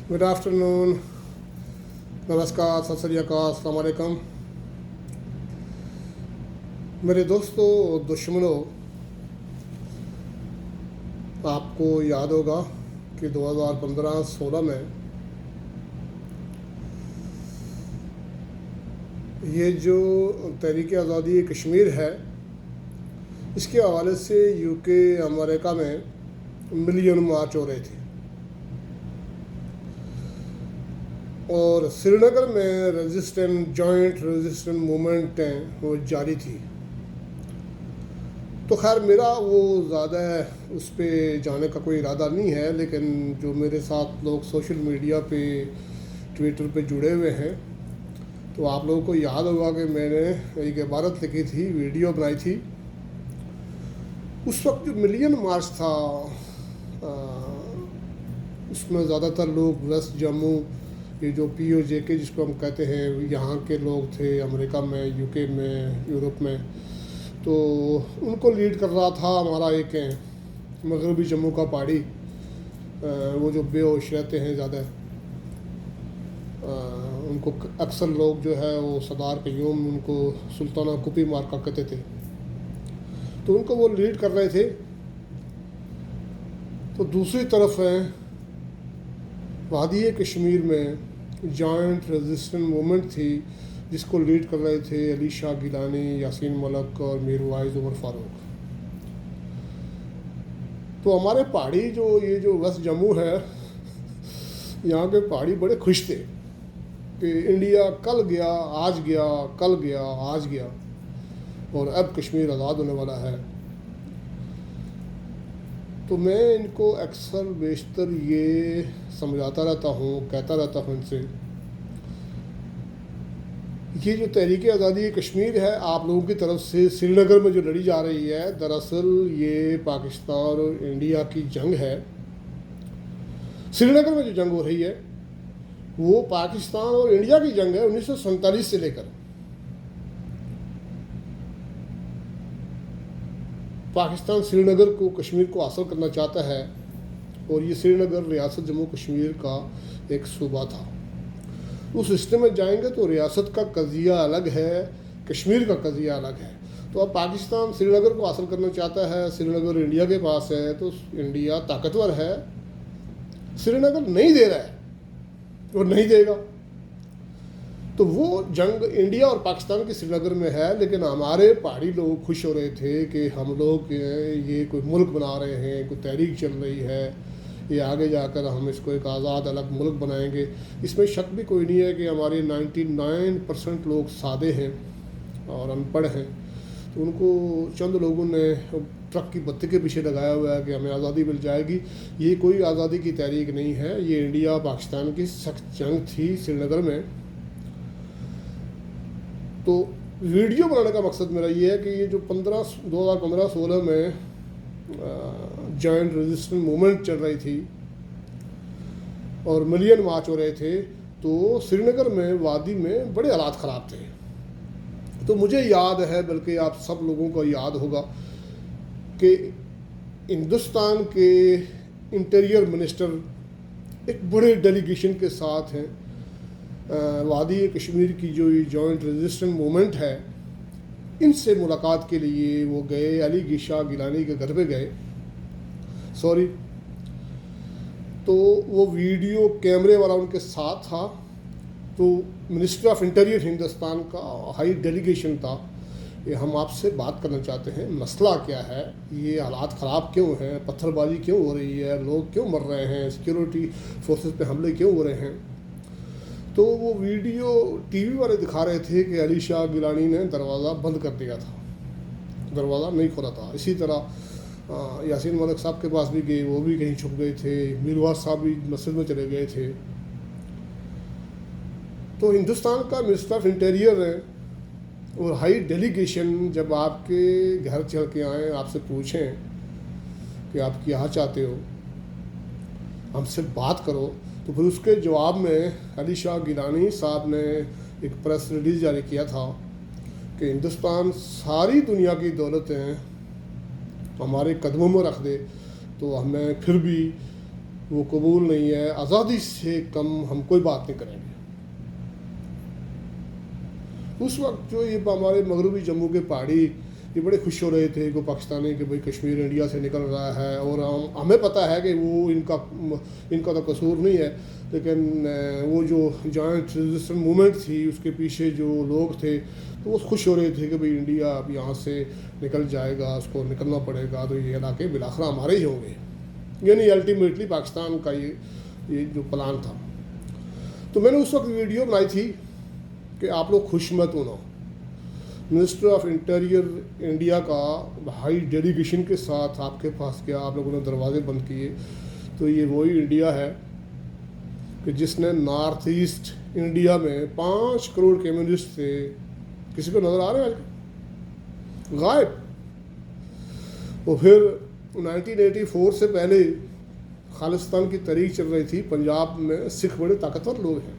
Good afternoon, नमस्कार, सत श्री अकाल, अस्सलाम वालेकुम। मेरे दोस्तों और दुश्मनों, आपको याद होगा कि 2015-16 में ये जो तहरीक आज़ादी कश्मीर है, इसके हवाले से यूके अमेरिका में मिलियन मार्च हो रहे थे और श्रीनगर में जॉइंट रेजिस्टेंट मूवमेंटें वो जारी थी। तो खैर मेरा वो ज़्यादा उस पर जाने का कोई इरादा नहीं है, लेकिन जो मेरे साथ लोग सोशल मीडिया पे ट्विटर पे जुड़े हुए हैं, तो आप लोगों को याद होगा कि मैंने एक इबारत लिखी थी, वीडियो बनाई थी। उस वक्त जो मिलियन मार्च था उसमें ज़्यादातर लोग वेस्ट जम्मू, ये जो POJK जिसको हम कहते हैं, यहाँ के लोग थे, अमेरिका में, यूके में, यूरोप में। तो उनको लीड कर रहा था हमारा एक मगरबी जम्मू का पहाड़ी, वो जो बेहोश रहते हैं ज़्यादा, उनको अक्सर लोग जो है वो सरदार क़य्यूम, उनको सुल्ताना कुपी मार्का कहते थे। तो उनको वो लीड कर रहे थे। तो दूसरी तरफ है वादी कश्मीर में जॉइंट रेजिस्टेंट मूवमेंट थी, जिसको लीड कर रहे थे अली शाह गिलानी, यासीन मलिक और मीर वाइज उमर फारूक। तो हमारे पहाड़ी ये जो वेस्ट जम्मू है, यहाँ के पहाड़ी बड़े खुश थे कि इंडिया कल गया, आज गया, कल गया, आज गया, और अब कश्मीर आज़ाद होने वाला है। तो मैं इनको अक्सर बेशतर ये समझाता रहता हूँ, कहता रहता हूँ इनसे, ये जो तहरीक आज़ादी कश्मीर है आप लोगों की तरफ से श्रीनगर में जो लड़ी जा रही है, दरअसल ये पाकिस्तान और इंडिया की जंग है। श्रीनगर में जो जंग हो रही है वो पाकिस्तान और इंडिया की जंग है 1947 से लेकर। पाकिस्तान श्रीनगर को, कश्मीर को हासिल करना चाहता है, और ये श्रीनगर रियासत जम्मू कश्मीर का एक सूबा था। उस सिस्टम में जाएंगे तो रियासत का कज़िया अलग है, कश्मीर का कज़िया अलग है। तो अब पाकिस्तान श्रीनगर को हासिल करना चाहता है, श्रीनगर इंडिया के पास है, तो इंडिया ताकतवर है, श्रीनगर नहीं दे रहा है और नहीं देगा। तो वो जंग इंडिया और पाकिस्तान के श्रीनगर में है। लेकिन हमारे पहाड़ी लोग खुश हो रहे थे कि हम लोग ये कोई मुल्क बना रहे हैं, कोई तहरीक चल रही है, ये आगे जाकर हम इसको एक आज़ाद अलग मुल्क बनाएंगे। इसमें शक भी कोई नहीं है कि हमारे 99% लोग सादे हैं और अनपढ़ हैं। तो उनको चंद लोगों ने ट्रक की बत्ती के पीछे लगाया हुआ है कि हमें आज़ादी मिल जाएगी। ये कोई आज़ादी की तहरीक नहीं है, ये इंडिया पाकिस्तान की सख्त जंग थी श्रीनगर में। तो वीडियो बनाने का मकसद मेरा ये है कि ये जो 2015-16 में जॉइंट रेजिस्टेंट मूवमेंट चल रही थी और मिलियन मार्च हो रहे थे, तो श्रीनगर में वादी में बड़े हालात ख़राब थे। तो मुझे याद है, बल्कि आप सब लोगों को याद होगा कि हिंदुस्तान के इंटीरियर मिनिस्टर एक बड़े डेलीगेशन के साथ हैं, वादी कश्मीर की जो ये जॉइंट रेजिस्टेंट मूवमेंट है, इनसे मुलाकात के लिए वो गए, अली शाह गिलानी के घर पे गए, सॉरी। तो वो वीडियो कैमरे वाला उनके साथ था। तो मिनिस्टर ऑफ इंटीरियर हिंदुस्तान का हाई डेलीगेशन था, ये हम आपसे बात करना चाहते हैं, मसला क्या है, ये हालात ख़राब क्यों हैं, पत्थरबाजी क्यों हो रही है, लोग क्यों मर रहे हैं, सिक्योरिटी फोर्सेस पे हमले क्यों हो रहे हैं। तो वो वीडियो TV वाले दिखा रहे थे कि अली शाह गिलानी ने दरवाज़ा बंद कर दिया था, दरवाज़ा नहीं खोला था। इसी तरह यासीन मलिक साहब के पास भी गए, वो भी कहीं छुप गए थे, मीरवाज साहब भी मस्जिद में चले गए थे। तो हिंदुस्तान का मिनिस्टर ऑफ इंटीरियर है और हाई डेलीगेशन जब आपके घर चल के आएँ, आपसे पूछें कि आप क्या चाहते हो, हमसे बात करो, तो फिर उसके जवाब में अली शाह गिलानी साहब ने एक प्रेस रिलीज जारी किया था कि हिंदुस्तान सारी दुनिया की दौलतें हमारे कदमों में रख दे तो हमें फिर भी وہ قبول نہیں ہے. آزادی سے کم ہم کوئی بات نہیں کریں گے. اس وقت جو یہ ہمارے مغربی جموں کے پہاڑی یہ بڑے خوش ہو رہے تھے کہ پاکستانی کہ بھئی کشمیر انڈیا سے نکل رہا ہے, اور ہمیں پتہ ہے کہ وہ ان کا تو قصور نہیں ہے, لیکن وہ جو جوائنٹ ریزسٹنس موومنٹ تھی اس کے پیچھے جو لوگ تھے تو وہ خوش ہو رہے تھے کہ بھئی انڈیا اب یہاں سے نکل جائے گا, اس کو نکلنا پڑے گا, تو یہ علاقے بالآخر ہمارے ہی ہوں گے. یعنی الٹیمیٹلی پاکستان کا یہ جو پلان تھا. تو میں نے اس وقت ویڈیو بنائی تھی کہ آپ لوگ خوش مت ہونا. منسٹر آف انٹیریئر انڈیا کا ہائی ڈیلیگیشن کے ساتھ آپ کے پاس گیا, آپ لوگوں نے دروازے بند کیے. تو یہ وہی انڈیا ہے کہ جس نے نارتھ ایسٹ انڈیا میں 5 کروڑ کمیونسٹ تھے. کسی کو نظر آ رہے ہیں آج غائب. اور پھر 1984 سے پہلے خالصتان کی تحریک چل رہی تھی. پنجاب میں سکھ بڑے طاقتور لوگ ہیں.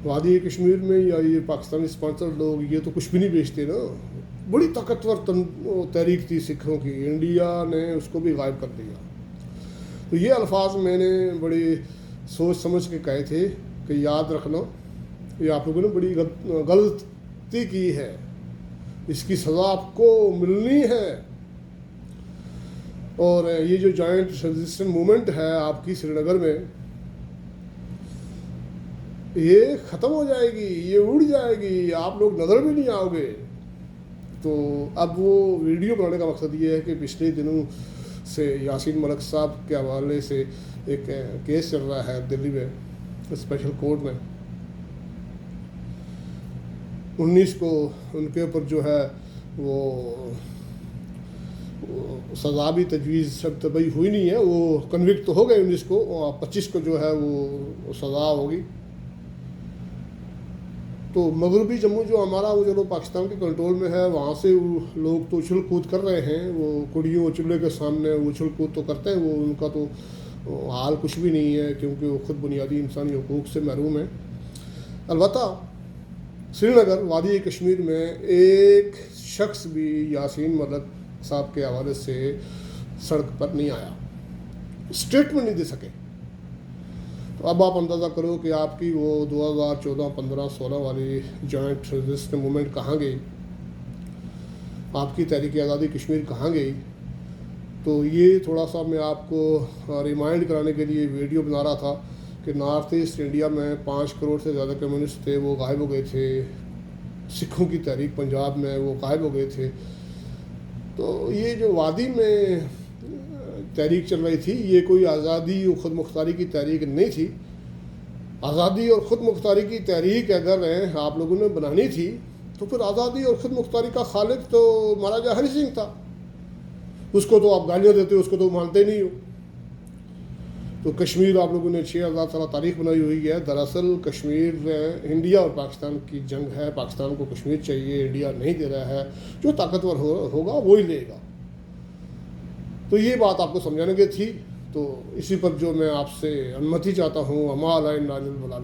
وادی کشمیر میں یا یہ پاکستانی اسپانسر لوگ یہ تو کچھ بھی نہیں بیچتے نا. بڑی طاقتور تحریک تھی سکھوں کی. انڈیا نے اس کو بھی غائب کر دیا. تو یہ الفاظ میں نے بڑی سوچ سمجھ کے کہے تھے کہ یاد رکھنا یہ آپ لوگوں نے بڑی غلطی کی ہے, اس کی سزا آپ کو ملنی ہے. اور یہ جو جوائنٹ ریزسٹنس موومنٹ ہے آپ کی سری نگر میں, یہ ختم ہو جائے گی, یہ اڑ جائے گی, آپ لوگ نظر بھی نہیں آؤ گے. تو اب وہ ویڈیو بنانے کا مقصد یہ ہے کہ پچھلے دنوں سے یاسین ملک صاحب کے حوالے سے ایک کیس چل رہا ہے دلی میں اسپیشل کورٹ میں. 19 کو ان کے اوپر جو ہے وہ سزا بھی تجویز طبی ہوئی نہیں ہے, وہ کنوکٹ تو ہو گئے 19 کو, اور 25 کو جو ہے وہ سزا ہوگی. تو مغربی جموں جو ہمارا وہ چلو پاکستان کے کنٹرول میں ہے, وہاں سے لوگ تو اچھل کود کر رہے ہیں. وہ کڑیوں چولہے کے سامنے اچھل کود تو کرتے ہیں, وہ ان کا تو حال کچھ بھی نہیں ہے کیونکہ وہ خود بنیادی انسانی حقوق سے محروم ہیں. البتہ سری نگر وادی کشمیر میں ایک شخص بھی یاسین ملک صاحب کے حوالے سے سڑک پر نہیں آیا, اسٹیٹمنٹ نہیں دے سکے. تو اب آپ اندازہ کرو کہ آپ کی وہ 2014, 15, 16 والی جوائنٹ ریزسٹنس موومنٹ کہاں گئی, آپ کی تحریک آزادی کشمیر کہاں گئی. تو یہ تھوڑا سا میں آپ کو ریمائنڈ کرانے کے لیے ویڈیو بنا رہا تھا کہ نارتھ ایسٹ انڈیا میں 5 کروڑ سے زیادہ کمیونسٹ تھے, وہ غائب ہو گئے تھے. سکھوں کی تحریک پنجاب میں وہ غائب ہو گئے تھے. تو یہ جو وادی میں تحریک چل رہی تھی یہ کوئی آزادی اور خود مختاری کی تحریک نہیں تھی. آزادی اور خود مختاری کی تحریک اگر آپ لوگوں نے بنانی تھی تو پھر آزادی اور خود مختاری کا خالق تو مہاراجا ہری سنگھ تھا. اس کو تو آپ گالیاں دیتے ہو, اس کو تو مانتے نہیں ہو. تو کشمیر آپ لوگوں نے 6000 سالہ تاریخ بنائی ہوئی ہے. دراصل کشمیر انڈیا اور پاکستان کی جنگ ہے. پاکستان کو کشمیر چاہیے, انڈیا نہیں دے رہا ہے. جو طاقتور ہوگا وہی لے گا. تو یہ بات آپ کو سمجھانے کی تھی. تو اسی پر جو میں آپ سے انمتی چاہتا ہوں, اما علیہ البلال.